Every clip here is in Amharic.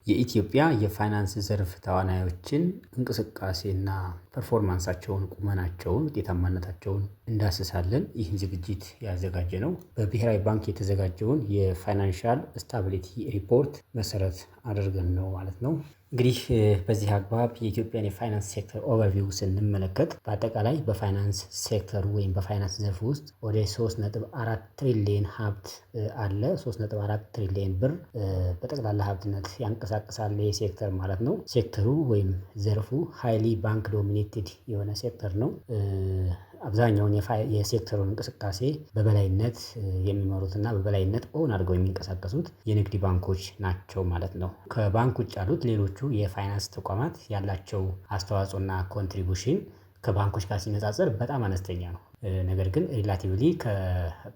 የኢትዮጵያ የፋይናንስ ዘርፍ ተዋናዮችን እንቅስቃሴና ፐርፎርማንሳቸውን፣ ቁመናቸውን፣ ውጤታማነታቸውን እንዳስሳለን። ይህን ዝግጅት ያዘጋጀነው በብሔራዊ ባንክ የተዘጋጀውን የፋይናንሻል ስታቢሊቲ ሪፖርት መሰረት አድርገን ነው ማለት ነው። እንግዲህ በዚህ አግባብ የኢትዮጵያን የፋይናንስ ሴክተር ኦቨርቪው ስንመለከት በአጠቃላይ በፋይናንስ ሴክተሩ ወይም በፋይናንስ ዘርፍ ውስጥ ወደ 3.4 ትሪሊየን ሀብት አለ። 3.4 ትሪሊየን ብር በጠቅላላ ሀብትነት ያንቀሳቅሳል ይህ ሴክተር ማለት ነው። ሴክተሩ ወይም ዘርፉ ሃይሊ ባንክ ዶሚኔትድ የሆነ ሴክተር ነው። አብዛኛውን የሴክተሩን እንቅስቃሴ በበላይነት የሚመሩትና በበላይነት ኦን አድርገው የሚንቀሳቀሱት የንግድ ባንኮች ናቸው ማለት ነው። ከባንክ ውጭ ያሉት ሌሎቹ የፋይናንስ ተቋማት ያላቸው አስተዋጽኦና ኮንትሪቡሽን ከባንኮች ጋር ሲነጻጸር በጣም አነስተኛ ነው። ነገር ግን ሪላቲቭሊ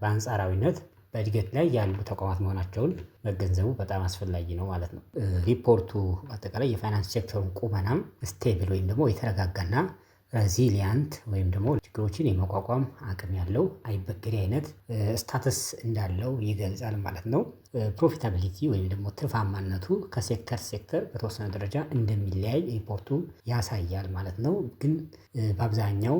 በአንጻራዊነት በእድገት ላይ ያሉ ተቋማት መሆናቸውን መገንዘቡ በጣም አስፈላጊ ነው ማለት ነው። ሪፖርቱ አጠቃላይ የፋይናንስ ሴክተሩን ቁመናም ስቴብል ወይም ደግሞ የተረጋጋና ሬዚሊያንት ወይም ደግሞ ችግሮችን የመቋቋም አቅም ያለው አይበገሬ አይነት ስታተስ እንዳለው ይገልጻል ማለት ነው። ፕሮፊታቢሊቲ ወይም ደግሞ ትርፋማነቱ ከሴክተር በተወሰነ ደረጃ እንደሚለያይ ሪፖርቱ ያሳያል ማለት ነው። ግን በአብዛኛው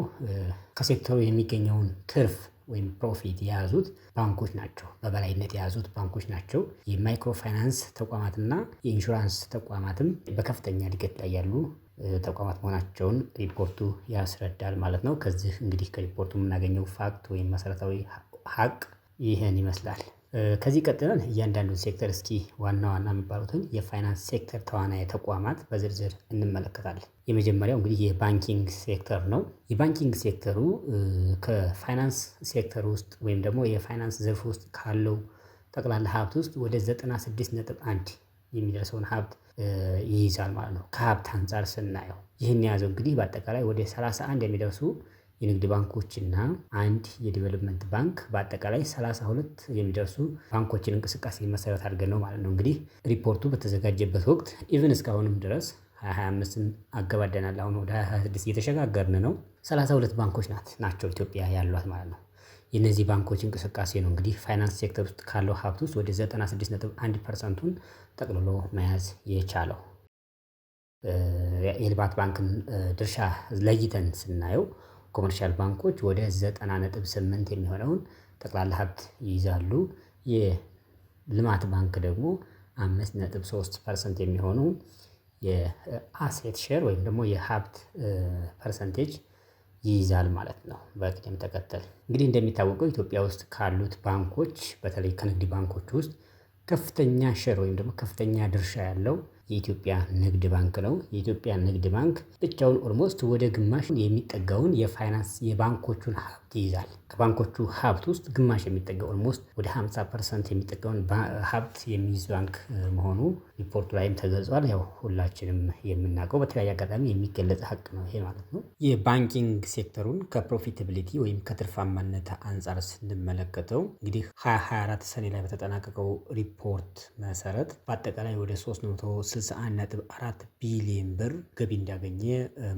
ከሴክተሩ የሚገኘውን ትርፍ ወይም ፕሮፊት የያዙት ባንኮች ናቸው። በበላይነት የያዙት ባንኮች ናቸው። የማይክሮ ፋይናንስ ተቋማትና የኢንሹራንስ ተቋማትም በከፍተኛ እድገት ላይ ያሉ ተቋማት መሆናቸውን ሪፖርቱ ያስረዳል ማለት ነው። ከዚህ እንግዲህ ከሪፖርቱ የምናገኘው ፋክት ወይም መሰረታዊ ሀቅ ይህን ይመስላል። ከዚህ ቀጥለን እያንዳንዱን ሴክተር እስኪ ዋና ዋና የሚባሉትን የፋይናንስ ሴክተር ተዋናይ ተቋማት በዝርዝር እንመለከታለን። የመጀመሪያው እንግዲህ የባንኪንግ ሴክተር ነው። የባንኪንግ ሴክተሩ ከፋይናንስ ሴክተር ውስጥ ወይም ደግሞ የፋይናንስ ዘርፍ ውስጥ ካለው ጠቅላላ ሀብት ውስጥ ወደ 96.1 የሚደርሰውን ሀብት ይይዛል ማለት ነው። ከሀብት አንፃር ስናየው ይህን የያዘው እንግዲህ በአጠቃላይ ወደ 31 የሚደርሱ የንግድ ባንኮችና አንድ የዲቨሎፕመንት ባንክ በአጠቃላይ 32 የሚደርሱ ባንኮችን እንቅስቃሴ መሰረት አድርገን ነው ማለት ነው። እንግዲህ ሪፖርቱ በተዘጋጀበት ወቅት ኢቭን እስካሁንም ድረስ 2025ን አገባደናል። አሁን ወደ 2026 እየተሸጋገርን ነው። 32 ባንኮች ናቸው ኢትዮጵያ ያሏት ማለት ነው። የእነዚህ ባንኮች እንቅስቃሴ ነው እንግዲህ ፋይናንስ ሴክተር ውስጥ ካለው ሀብት ውስጥ ወደ 96.1%ን ጠቅልሎ መያዝ የቻለው። የልማት ባንክን ድርሻ ለይተን ስናየው ኮመርሻል ባንኮች ወደ 90.8 የሚሆነውን ጠቅላላ ሀብት ይይዛሉ። የልማት ባንክ ደግሞ 5.3% የሚሆኑ የአሴት ሼር ወይም ደግሞ የሀብት ፐርሰንቴጅ ይይዛል ማለት ነው። በቅደም ተከተል እንግዲህ እንደሚታወቀው ኢትዮጵያ ውስጥ ካሉት ባንኮች በተለይ ከንግድ ባንኮች ውስጥ ከፍተኛ ሼር ወይም ደግሞ ከፍተኛ ድርሻ ያለው የኢትዮጵያ ንግድ ባንክ ነው። የኢትዮጵያ ንግድ ባንክ ብቻውን ኦልሞስት ወደ ግማሽ የሚጠጋውን የፋይናንስ የባንኮቹን ሀብት ይይዛል። ከባንኮቹ ሀብት ውስጥ ግማሽ የሚጠጋው ኦልሞስት ወደ 50% የሚጠጋውን ሀብት የሚይዝ ባንክ መሆኑ ሪፖርቱ ላይም ተገልጿል። ያው ሁላችንም የምናውቀው በተለያየ አጋጣሚ የሚገለጽ ሀቅ ነው ይሄ ማለት ነው። የባንኪንግ ሴክተሩን ከፕሮፊታቢሊቲ ወይም ከትርፋማነት አንጻር ስንመለከተው እንግዲህ 2024 ሰኔ ላይ በተጠናቀቀው ሪፖርት መሰረት በአጠቃላይ ወደ 361.4 ቢሊዮን ብር ገቢ እንዳገኘ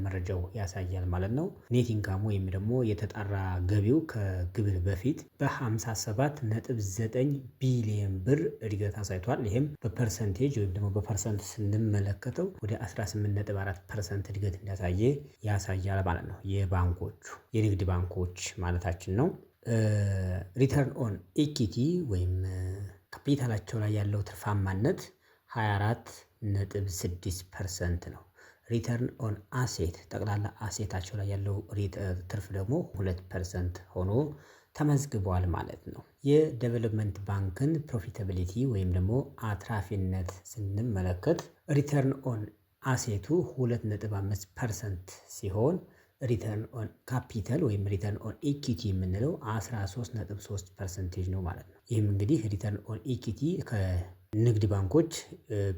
መረጃው ያሳያል ማለት ነው። ኔት ኢንካሙ ወይም ደግሞ የተጣራ ገቢው ከግብር በፊት በ57.9 ቢሊዮን ብር እድገት አሳይቷል። ይህም በፐርሰንቴጅ ወይም ደግሞ በፐርሰንት ስንመለከተው ወደ 18.4% እድገት እንዳሳየ ያሳያል ማለት ነው። የባንኮቹ የንግድ ባንኮች ማለታችን ነው። ሪተርን ኦን ኢኩዊቲ ወይም ካፒታላቸው ላይ ያለው ትርፋማነት 24.6% ነው። ሪተርን ኦን አሴት ጠቅላላ አሴታቸው ላይ ያለው ትርፍ ደግሞ 2% ሆኖ ተመዝግቧል ማለት ነው። የዴቨሎፕመንት ባንክን ፕሮፊታቢሊቲ ወይም ደግሞ አትራፊነት ስንመለከት ሪተርን ኦን አሴቱ 2.5% ሲሆን ሪተርን ኦን ካፒታል ወይም ሪተርን ኦን ኢኩዊቲ የምንለው 13.3% ነው ማለት ነው። ይህም እንግዲህ ሪተርን ኦን ኢኩዊቲ ከንግድ ባንኮች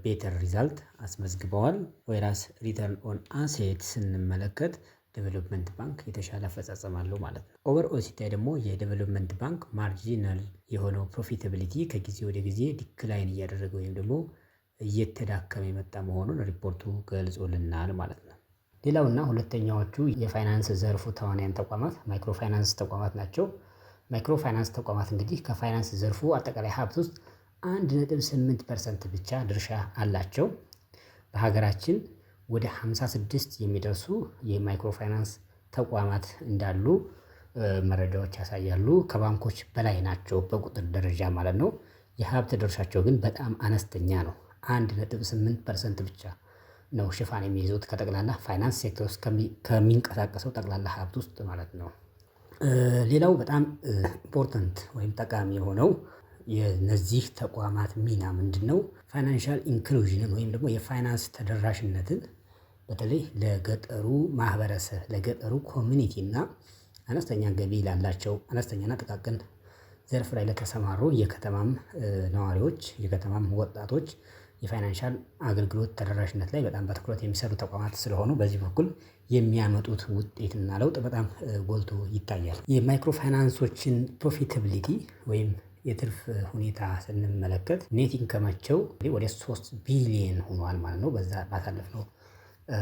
ቤተር ሪዛልት አስመዝግበዋል። ወይራስ ሪተርን ኦን አሴት ስንመለከት ዴቨሎፕመንት ባንክ የተሻለ አፈጻጸም አለው ማለት ነው። ኦቨርኦል ሲታይ ደግሞ የዴቨሎፕመንት ባንክ ማርጂናል የሆነው ፕሮፊታቢሊቲ ከጊዜ ወደ ጊዜ ዲክላይን እያደረገ ወይም ደግሞ እየተዳከመ የመጣ መሆኑን ሪፖርቱ ገልጾልናል ማለት ነው። ሌላውና ሁለተኛዎቹ የፋይናንስ ዘርፉ ተዋናያን ተቋማት ማይክሮ ፋይናንስ ተቋማት ናቸው። ማይክሮ ፋይናንስ ተቋማት እንግዲህ ከፋይናንስ ዘርፉ አጠቃላይ ሀብት ውስጥ 1.8% ብቻ ድርሻ አላቸው። በሀገራችን ወደ 56 የሚደርሱ የማይክሮ ፋይናንስ ተቋማት እንዳሉ መረጃዎች ያሳያሉ። ከባንኮች በላይ ናቸው በቁጥር ደረጃ ማለት ነው። የሀብት ድርሻቸው ግን በጣም አነስተኛ ነው። 1.8% ብቻ ነው ሽፋን የሚይዙት ከጠቅላላ ፋይናንስ ሴክተር ውስጥ ከሚንቀሳቀሰው ጠቅላላ ሀብት ውስጥ ማለት ነው። ሌላው በጣም ኢምፖርታንት ወይም ጠቃሚ የሆነው የነዚህ ተቋማት ሚና ምንድነው? ፋይናንሻል ኢንክሉዥንን ወይም ደግሞ የፋይናንስ ተደራሽነትን በተለይ ለገጠሩ ማህበረሰብ ለገጠሩ ኮሚኒቲ እና አነስተኛ ገቢ ላላቸው አነስተኛና ጥቃቅን ዘርፍ ላይ ለተሰማሩ የከተማም ነዋሪዎች የከተማም ወጣቶች የፋይናንሻል አገልግሎት ተደራሽነት ላይ በጣም በትኩረት የሚሰሩ ተቋማት ስለሆኑ በዚህ በኩል የሚያመጡት ውጤትና ለውጥ በጣም ጎልቶ ይታያል። የማይክሮ ፋይናንሶችን ፕሮፊታቢሊቲ ወይም የትርፍ ሁኔታ ስንመለከት ኔት ኢንከማቸው ወደ 3 ቢሊየን ሆኗል ማለት ነው በዛ ባሳለፍነው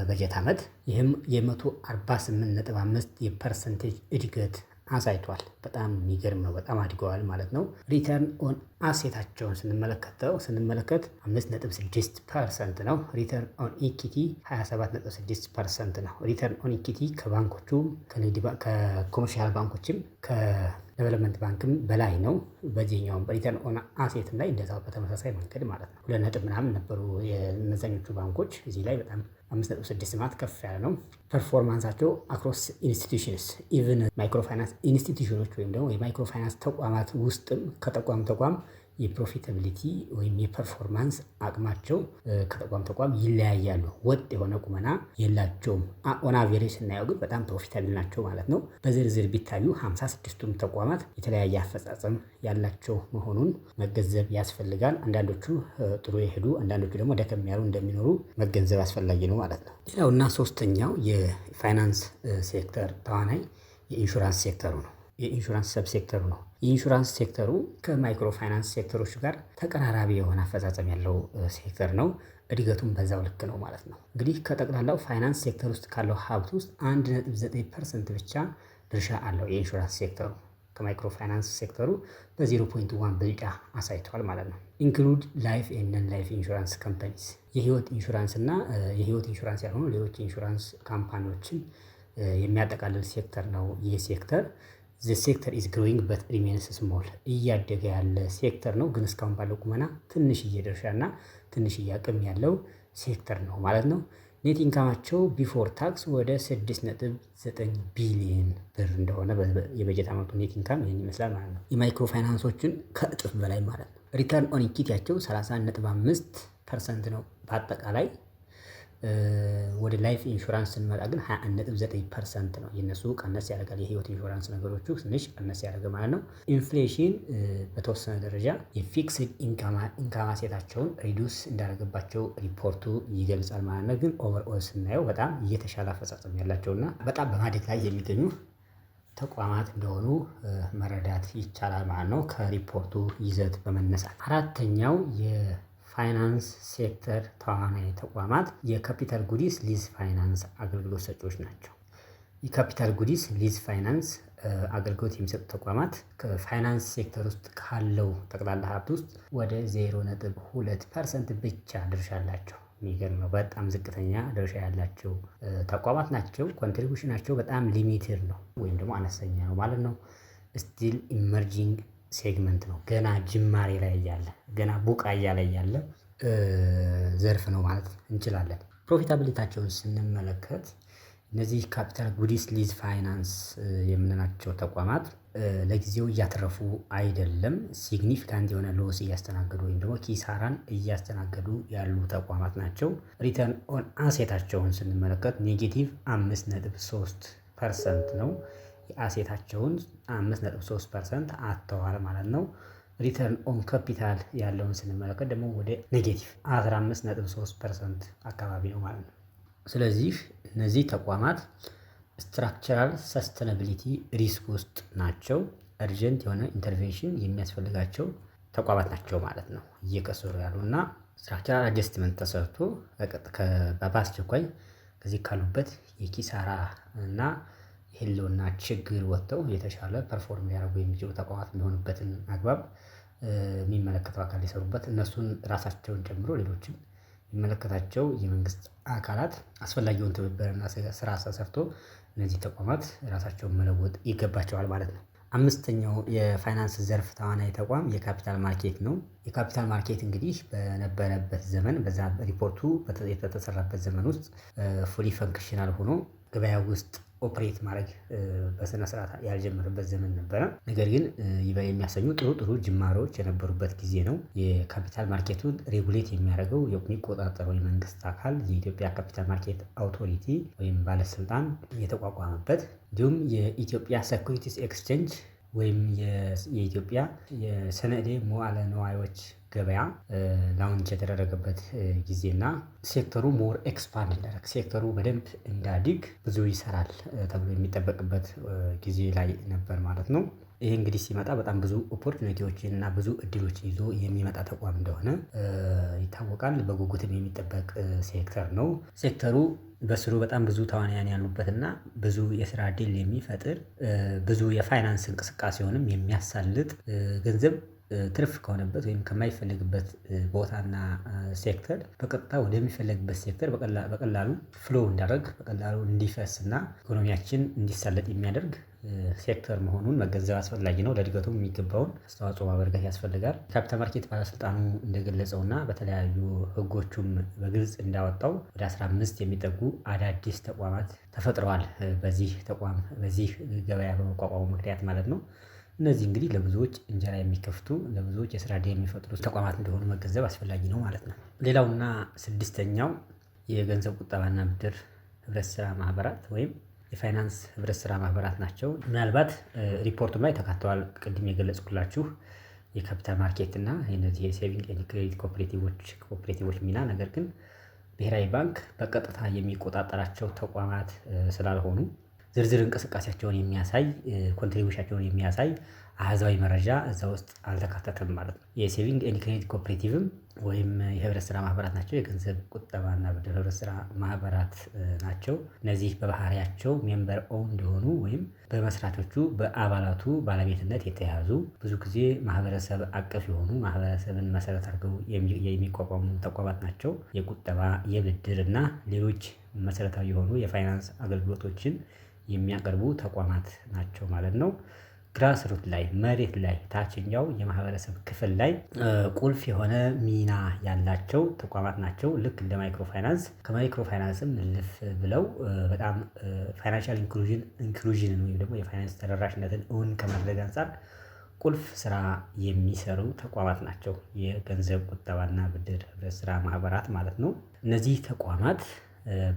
በጀት ዓመት። ይህም የ148.5% እድገት አሳይቷል። በጣም የሚገርም ነው። በጣም አድገዋል ማለት ነው። ሪተርን ኦን አሴታቸውን ስንመለከት 5.6% ነው። ሪተርን ኦን ኢኪቲ 27.6% ነው። ሪተርን ኦን ኢኪቲ ከባንኮቹም ከኮመርሻል ባንኮችም ከዴቨሎፕመንት ባንክም በላይ ነው። በዚህኛውም ሪተርን ኦን አሴት ላይ እንደዛው በተመሳሳይ መንገድ ማለት ነው 2 ምናምን ነበሩ የእነዛኞቹ ባንኮች። እዚህ ላይ በጣም 5.6 ማለት ከፍ ያለ ነው። ፐርፎርማንሳቸው አክሮስ ኢንስቲትዩሽንስ ኢቭን ማይክሮ ፋይናንስ ኢንስቲትዩሽኖች ወይም ደግሞ የማይክሮ ፋይናንስ ተቋማት ውስጥም ከተቋም የፕሮፊታቢሊቲ ወይም የፐርፎርማንስ አቅማቸው ከተቋም ይለያያሉ። ወጥ የሆነ ቁመና የላቸውም። ኦን አቨሬጅ ስናየው ግን በጣም ፕሮፊታብል ናቸው ማለት ነው። በዝርዝር ቢታዩ 56ቱም ተቋማት የተለያየ አፈጻጸም ያላቸው መሆኑን መገንዘብ ያስፈልጋል። አንዳንዶቹ ጥሩ የሄዱ አንዳንዶቹ ደግሞ ደከም ያሉ እንደሚኖሩ መገንዘብ አስፈላጊ ነው ማለት ነው። ሌላውና ሶስተኛው የፋይናንስ ሴክተር ተዋናይ የኢንሹራንስ ሴክተሩ ነው። የኢንሹራንስ ሰብ ሴክተሩ ነው። የኢንሹራንስ ሴክተሩ ከማይክሮ ፋይናንስ ሴክተሮች ጋር ተቀራራቢ የሆነ አፈጻጸም ያለው ሴክተር ነው። እድገቱም በዛው ልክ ነው ማለት ነው። እንግዲህ ከጠቅላላው ፋይናንስ ሴክተር ውስጥ ካለው ሀብት ውስጥ 1.9% ብቻ ድርሻ አለው የኢንሹራንስ ሴክተሩ። ከማይክሮ ፋይናንስ ሴክተሩ በ0.1 ብልጫ አሳይቷል ማለት ነው። ኢንክሉድ ላይፍ ኤንድ ነን ላይፍ ኢንሹራንስ ካምፓኒስ የህይወት ኢንሹራንስ እና የህይወት ኢንሹራንስ ያልሆኑ ሌሎች ኢንሹራንስ ካምፓኒዎችን የሚያጠቃልል ሴክተር ነው። ይህ ሴክተር the sector is growing but remains small እያደገ ያለ ሴክተር ነው። ግን እስካሁን ባለው ቁመና ትንሽዬ ድርሻና ትንሽዬ አቅም ያለው ሴክተር ነው ማለት ነው። ኔት ኢንካማቸው ቢፎር ታክስ ወደ 6.9 ቢሊዮን ብር እንደሆነ የበጀት ዓመቱ ኔት ኢንካም ይህን ይመስላል ማለት ነው። የማይክሮ ፋይናንሶችን ከእጥፍ በላይ ማለት ነው። ሪተርን ኦን ኢኩዊቲያቸው 30.5% ነው በአጠቃላይ። ወደ ላይፍ ኢንሹራንስ ስንመጣ ግን 21.9% ነው። የነሱ ቀነስ ያደርጋል። የህይወት ኢንሹራንስ ነገሮቹ ትንሽ ቀነስ ያደርጋል ማለት ነው። ኢንፍሌሽን በተወሰነ ደረጃ የፊክስድ ኢንካም አሴታቸውን ሪዱስ እንዳደረገባቸው ሪፖርቱ ይገልጻል ማለት ነው። ግን ኦቨርኦል ስናየው በጣም እየተሻለ አፈጻጸም ያላቸውና በጣም በማደግ ላይ የሚገኙ ተቋማት እንደሆኑ መረዳት ይቻላል ማለት ነው ከሪፖርቱ ይዘት በመነሳት። አራተኛው ፋይናንስ ሴክተር ተዋናይ ተቋማት የካፒታል ጉዲስ ሊዝ ፋይናንስ አገልግሎት ሰጪዎች ናቸው። የካፒታል ጉዲስ ሊዝ ፋይናንስ አገልግሎት የሚሰጡ ተቋማት ከፋይናንስ ሴክተር ውስጥ ካለው ጠቅላላ ሀብት ውስጥ ወደ 0.2% ብቻ ድርሻ አላቸው። የሚገርም ነው። በጣም ዝቅተኛ ድርሻ ያላቸው ተቋማት ናቸው። ኮንትሪቢዩሽናቸው በጣም ሊሚትድ ነው ወይም ደግሞ አነስተኛ ነው ማለት ነው። ስቲል ኢመርጂንግ ሴግመንት ነው። ገና ጅማሬ ላይ ያለ ገና ቡቃያ ላይ ያለ ዘርፍ ነው ማለት እንችላለን። ፕሮፊታቢሊታቸውን ስንመለከት እነዚህ ካፒታል ጉዲስ ሊዝ ፋይናንስ የምንላቸው ተቋማት ለጊዜው እያተረፉ አይደለም። ሲግኒፊካንት የሆነ ሎስ እያስተናገዱ ወይም ደግሞ ኪሳራን እያስተናገዱ ያሉ ተቋማት ናቸው። ሪተርን ኦን አሴታቸውን ስንመለከት ኔጌቲቭ 5.3% ነው። የአሴታቸውን 5.3% አጥተዋል ማለት ነው። ሪተርን ኦን ካፒታል ያለውን ስንመለከት ደግሞ ወደ ኔጌቲቭ 15.3% አካባቢ ነው ማለት ነው። ስለዚህ እነዚህ ተቋማት ስትራክቸራል ሰስተናቢሊቲ ሪስክ ውስጥ ናቸው። እርጀንት የሆነ ኢንተርቬንሽን የሚያስፈልጋቸው ተቋማት ናቸው ማለት ነው። እየከሰሩ ያሉና ስትራክቸራል አጀስትመንት ተሰርቶ በአስቸኳይ ከዚህ ካሉበት የኪሳራ እና የህልውና ችግር ወጥተው የተሻለ ፐርፎርም ሊያደርጉ የሚችሉ ተቋማት የሚሆኑበትን አግባብ የሚመለከተው አካል ሊሰሩበት እነሱን ራሳቸውን ጨምሮ ሌሎችም የሚመለከታቸው የመንግስት አካላት አስፈላጊውን ትብብርና ስራ ተሰርቶ እነዚህ ተቋማት ራሳቸውን መለወጥ ይገባቸዋል ማለት ነው። አምስተኛው የፋይናንስ ዘርፍ ተዋናይ ተቋም የካፒታል ማርኬት ነው። የካፒታል ማርኬት እንግዲህ በነበረበት ዘመን በዛ ሪፖርቱ በተሰራበት ዘመን ውስጥ ፉሊ ፈንክሽናል ሆኖ ገበያ ውስጥ ኦፕሬት ማድረግ በስነ ስርዓት ያልጀመረበት ዘመን ነበረ። ነገር ግን ይበል የሚያሰኙ ጥሩ ጅማሮች የነበሩበት ጊዜ ነው። የካፒታል ማርኬቱን ሬጉሌት የሚያደርገው የሚቆጣጠረው የመንግስት አካል የኢትዮጵያ ካፒታል ማርኬት አውቶሪቲ ወይም ባለስልጣን የተቋቋመበት እንዲሁም የኢትዮጵያ ሴኩሪቲስ ኤክስቼንጅ ወይም የኢትዮጵያ የሰነዴ መዋዕለ ንዋዮች ገበያ ላውንች የተደረገበት ጊዜና ሴክተሩ ሞር ኤክስፓንድ እንዳደረግ ሴክተሩ በደንብ እንዳዲግ ብዙ ይሰራል ተብሎ የሚጠበቅበት ጊዜ ላይ ነበር ማለት ነው። ይሄ እንግዲህ ሲመጣ በጣም ብዙ ኦፖርቹኒቲዎችን እና ብዙ እድሎችን ይዞ የሚመጣ ተቋም እንደሆነ ይታወቃል። በጉጉትም የሚጠበቅ ሴክተር ነው። ሴክተሩ በስሩ በጣም ብዙ ተዋናያን ያሉበትና ብዙ የስራ እድል የሚፈጥር ብዙ የፋይናንስ እንቅስቃሴውንም የሚያሳልጥ ገንዘብ ትርፍ ከሆነበት ወይም ከማይፈልግበት ቦታና ሴክተር በቀጥታ ወደሚፈለግበት ሴክተር በቀላሉ ፍሎ እንዳደርግ በቀላሉ እንዲፈስና ኢኮኖሚያችን እንዲሳለጥ የሚያደርግ ሴክተር መሆኑን መገንዘብ አስፈላጊ ነው። ለእድገቱም የሚገባውን አስተዋጽኦ ማበርከት ያስፈልጋል። ካፒታል ማርኬት ባለስልጣኑ እንደገለጸውና በተለያዩ ሕጎቹም በግልጽ እንዳወጣው ወደ 15 የሚጠጉ አዳዲስ ተቋማት ተፈጥረዋል። በዚህ ገበያ በመቋቋሙ ምክንያት ማለት ነው። እነዚህ እንግዲህ ለብዙዎች እንጀራ የሚከፍቱ ለብዙዎች የስራ ዕድል የሚፈጥሩ ተቋማት እንደሆኑ መገንዘብ አስፈላጊ ነው ማለት ነው። ሌላውና ስድስተኛው የገንዘብ ቁጠባና ብድር ህብረት ስራ ማህበራት ወይም የፋይናንስ ህብረት ስራ ማህበራት ናቸው። ምናልባት ሪፖርቱ ላይ ተካተዋል ቅድም የገለጽኩላችሁ የካፒታል ማርኬት እና እነዚህ የሴቪንግ ኤንድ ክሬዲት ኮኦፕሬቲቮች ሚና። ነገር ግን ብሔራዊ ባንክ በቀጥታ የሚቆጣጠራቸው ተቋማት ስላልሆኑ ዝርዝር እንቅስቃሴያቸውን የሚያሳይ ኮንትሪቢዩሽናቸውን የሚያሳይ አሃዛዊ መረጃ እዛ ውስጥ አልተካተተም ማለት ነው። የሴቪንግ ኤንድ ክሬዲት ኮኦፕሬቲቭም ወይም የህብረት ስራ ማህበራት ናቸው። የገንዘብ ቁጠባና ብድር ህብረት ስራ ማህበራት ናቸው። እነዚህ በባህሪያቸው ሜምበር ኦውን እንዲሆኑ ወይም በመስራቾቹ በአባላቱ ባለቤትነት የተያዙ ብዙ ጊዜ ማህበረሰብ አቀፍ የሆኑ ማህበረሰብን መሰረት አድርገው የሚቋቋሙ ተቋማት ናቸው። የቁጠባ የብድር እና ሌሎች መሰረታዊ የሆኑ የፋይናንስ አገልግሎቶችን የሚያቀርቡ ተቋማት ናቸው ማለት ነው። ግራስ ሩት ላይ መሬት ላይ ታችኛው የማህበረሰብ ክፍል ላይ ቁልፍ የሆነ ሚና ያላቸው ተቋማት ናቸው። ልክ እንደ ማይክሮ ፋይናንስ ከማይክሮ ፋይናንስም እልፍ ብለው በጣም ፋይናንሻል ኢንክሉዥንን ወይም ደግሞ የፋይናንስ ተደራሽነትን እውን ከማድረግ አንፃር ቁልፍ ስራ የሚሰሩ ተቋማት ናቸው። የገንዘብ ቁጠባና ብድር ህብረት ስራ ማህበራት ማለት ነው። እነዚህ ተቋማት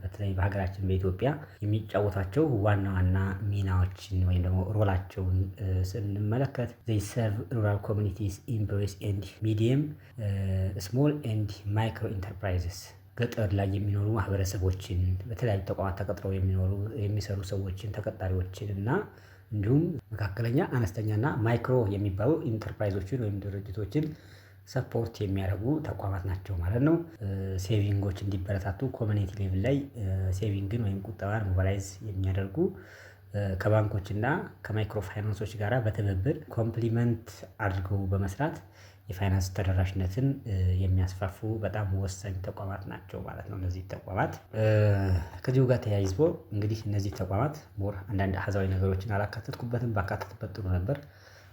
በተለይ በሀገራችን በኢትዮጵያ የሚጫወታቸው ዋና ዋና ሚናዎችን ወይም ደግሞ ሮላቸውን ስንመለከት they serve rural communities in both and medium small and micro enterprises ገጠር ላይ የሚኖሩ ማህበረሰቦችን በተለያዩ ተቋማት ተቀጥረው የሚሰሩ ሰዎችን ተቀጣሪዎችን እና እንዲሁም መካከለኛ አነስተኛና ማይክሮ የሚባሉ ኢንተርፕራይዞችን ወይም ድርጅቶችን ሰፖርት የሚያደርጉ ተቋማት ናቸው ማለት ነው። ሴቪንጎች እንዲበረታቱ ኮሚኒቲ ሌቭል ላይ ሴቪንግን ወይም ቁጠባን ሞባላይዝ የሚያደርጉ ከባንኮች እና ከማይክሮ ፋይናንሶች ጋር በትብብር ኮምፕሊመንት አድርገው በመስራት የፋይናንስ ተደራሽነትን የሚያስፋፉ በጣም ወሳኝ ተቋማት ናቸው ማለት ነው። እነዚህ ተቋማት ከዚሁ ጋር ተያይዞ እንግዲህ እነዚህ ተቋማት ሞር አንዳንድ አሃዛዊ ነገሮችን አላካተትኩበትም፣ ባካተትበት ጥሩ ነበር።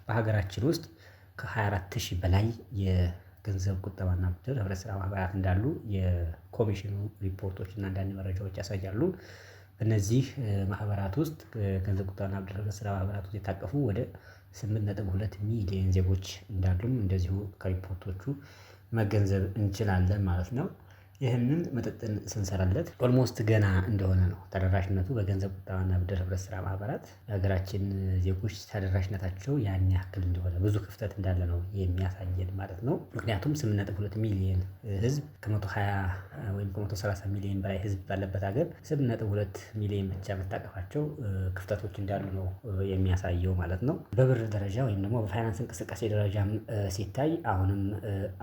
በሀገራችን ውስጥ ከ24,000 በላይ የገንዘብ ቁጠባና ብድር ህብረት ስራ ማህበራት እንዳሉ የኮሚሽኑ ሪፖርቶች እና አንዳንድ መረጃዎች ያሳያሉ። በእነዚህ ማህበራት ውስጥ ገንዘብ ቁጠባና ብድር ህብረት ስራ ማህበራት ውስጥ የታቀፉ ወደ 8.2 ሚሊዮን ዜጎች እንዳሉም እንደዚሁ ከሪፖርቶቹ መገንዘብ እንችላለን ማለት ነው። ይህንን ምጥጥን ስንሰራለት ኦልሞስት ገና እንደሆነ ነው ተደራሽነቱ በገንዘብ ቁጠባና ብድር ህብረት ስራ ማህበራት የሀገራችን ዜጎች ተደራሽነታቸው ያን ያክል እንደሆነ ብዙ ክፍተት እንዳለ ነው የሚያሳየን ማለት ነው። ምክንያቱም 8.2 ሚሊዮን ህዝብ ከ120 ወይም ከ130 ሚሊዮን በላይ ህዝብ ባለበት ሀገር 8.2 ሚሊዮን ብቻ መታቀፋቸው ክፍተቶች እንዳሉ ነው የሚያሳየው ማለት ነው። በብር ደረጃ ወይም ደግሞ በፋይናንስ እንቅስቃሴ ደረጃም ሲታይ አሁንም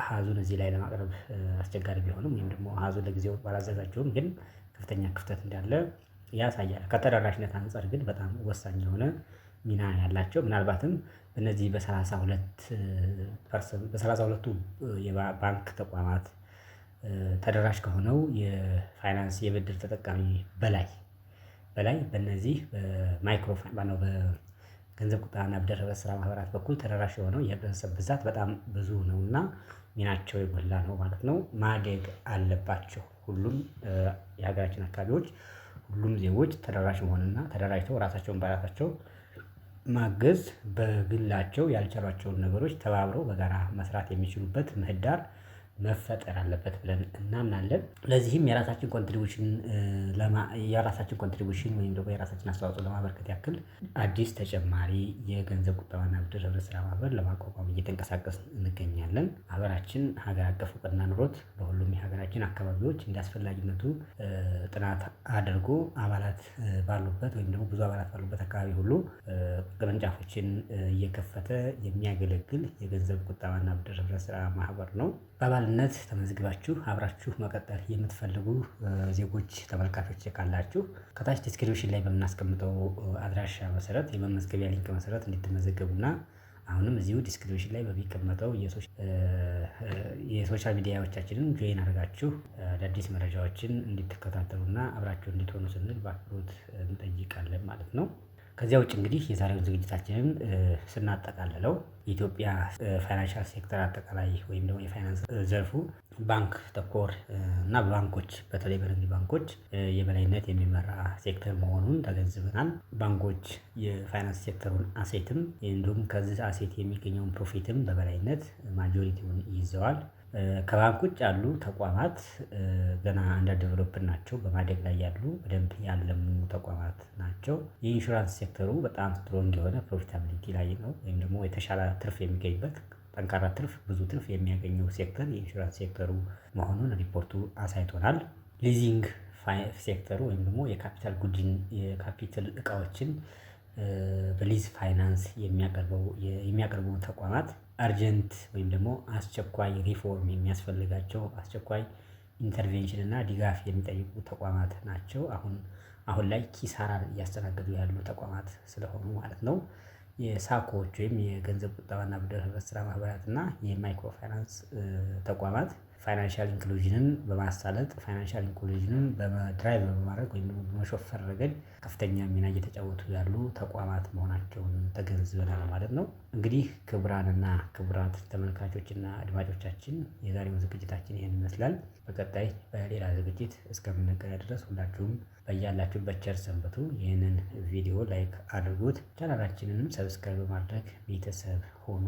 አሃዙን እዚህ ላይ ለማቅረብ አስቸጋሪ ቢሆንም ወይም ደግሞ አሃዙ ለጊዜው ባላዘጋጀውም ግን ከፍተኛ ክፍተት እንዳለ ያሳያል። ከተደራሽነት አንፃር ግን በጣም ወሳኝ የሆነ ሚና ያላቸው ምናልባትም በእነዚህ በ32ቱ የባንክ ተቋማት ተደራሽ ከሆነው የፋይናንስ የብድር ተጠቃሚ በላይ በእነዚህ በማይክሮ ማነው በገንዘብ ቁጠባና ብድር ህብረት ስራ ማህበራት በኩል ተደራሽ የሆነው የህብረተሰብ ብዛት በጣም ብዙ ነውና ሚናቸው የጎላ ነው ማለት ነው። ማደግ አለባቸው። ሁሉም የሀገራችን አካባቢዎች ሁሉም ዜጎች ተደራሽ መሆንና ተደራጅተው ራሳቸውን በራሳቸው ማገዝ በግላቸው ያልቻሏቸውን ነገሮች ተባብረው በጋራ መስራት የሚችሉበት ምህዳር መፈጠር አለበት ብለን እናምናለን። ለዚህም የራሳችን ኮንትሪቢዩሽን ወይም ደግሞ የራሳችን አስተዋጽኦ ለማበርከት ያክል አዲስ ተጨማሪ የገንዘብ ቁጠባና ብድር ህብረት ስራ ማህበር ለማቋቋም እየተንቀሳቀስን እንገኛለን። ማህበራችን ሀገር አቀፍ እውቅና ኑሮት በሁሉም የሀገራችን አካባቢዎች እንዳስፈላጊነቱ ጥናት አድርጎ አባላት ባሉበት ወይም ደግሞ ብዙ አባላት ባሉበት አካባቢ ሁሉ ቅርንጫፎችን እየከፈተ የሚያገለግል የገንዘብ ቁጠባና ብድር ህብረት ስራ ማህበር ነው። በአባልነት ተመዝግባችሁ አብራችሁ መቀጠል የምትፈልጉ ዜጎች ተመልካቾች ካላችሁ ከታች ዲስክሪፕሽን ላይ በምናስቀምጠው አድራሻ መሰረት የመመዝገቢያ ሊንክ መሰረት እንድትመዘገቡና አሁንም እዚሁ ዲስክሪፕሽን ላይ በሚቀመጠው የሶሻል ሚዲያዎቻችንን ጆይን አድርጋችሁ አዳዲስ መረጃዎችን እንድትከታተሉና አብራችሁ እንድትሆኑ ስንል በአክብሮት እንጠይቃለን ማለት ነው። ከዚያ ውጭ እንግዲህ የዛሬውን ዝግጅታችንን ስናጠቃልለው የኢትዮጵያ ፋይናንሻል ሴክተር አጠቃላይ ወይም ደግሞ የፋይናንስ ዘርፉ ባንክ ተኮር እና በባንኮች በተለይ በንግድ ባንኮች የበላይነት የሚመራ ሴክተር መሆኑን ተገንዝበናል። ባንኮች የፋይናንስ ሴክተሩን አሴትም እንዲሁም ከዚህ አሴት የሚገኘውን ፕሮፊትም በበላይነት ማጆሪቲውን ይዘዋል። ከባንክ ውጭ ያሉ ተቋማት ገና አንደር ዴቨሎፕድ ናቸው። በማደግ ላይ ያሉ በደንብ ያለሙ ተቋማት ናቸው። የኢንሹራንስ ሴክተሩ በጣም ስትሮንግ የሆነ ፕሮፊታቢሊቲ ላይ ነው ወይም ደግሞ የተሻለ ትርፍ የሚገኝበት ጠንካራ ትርፍ ብዙ ትርፍ የሚያገኘው ሴክተር የኢንሹራንስ ሴክተሩ መሆኑን ሪፖርቱ አሳይቶናል። ሊዚንግ ሴክተሩ ወይም ደግሞ የካፒታል ጉድን የካፒታል እቃዎችን በሊዝ ፋይናንስ የሚያቀርቡ ተቋማት አርጀንት ወይም ደግሞ አስቸኳይ ሪፎርም የሚያስፈልጋቸው አስቸኳይ ኢንተርቬንሽን እና ድጋፍ የሚጠይቁ ተቋማት ናቸው። አሁን ላይ ኪሳራን እያስተናገዱ ያሉ ተቋማት ስለሆኑ ማለት ነው። የሳኮዎች ወይም የገንዘብ ቁጠባና ብድር ህብረት ስራ ማህበራት እና የማይክሮ ፋይናንስ ተቋማት ፋይናንሻል ኢንክሉዥንን በማሳለጥ ፋይናንሻል ኢንክሉዥንን በድራይቭ በማድረግ ወይም ደግሞ በመሾፈር ረገድ ከፍተኛ ሚና እየተጫወቱ ያሉ ተቋማት መሆናቸውን ተገንዝበናል ማለት ነው። እንግዲህ ክቡራንና ክቡራት ተመልካቾችና አድማጮቻችን የዛሬው ዝግጅታችን ይህን ይመስላል። በቀጣይ በሌላ ዝግጅት እስከምንገናኝ ድረስ ሁላችሁም በያላችሁበት ቸር ሰንብቱ። ይህንን ቪዲዮ ላይክ አድርጉት። ቻናላችንንም ሰብስክራይብ በማድረግ ቤተሰብ ሆኑ።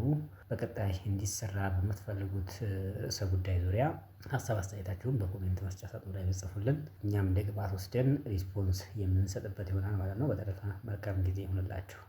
በቀጣይ እንዲሰራ በምትፈልጉት ርዕሰ ጉዳይ ዙሪያ ሀሳብ አስተያየታችሁን በኮሜንት መስጫ ሳጥኑ ላይ ጽፉልን። እኛም እንደ ግብዓት ወስደን ሪስፖንስ የምንሰጥበት ይሆናል ማለት ነው። በተረፈ መልካም ጊዜ ይሁንላችሁ።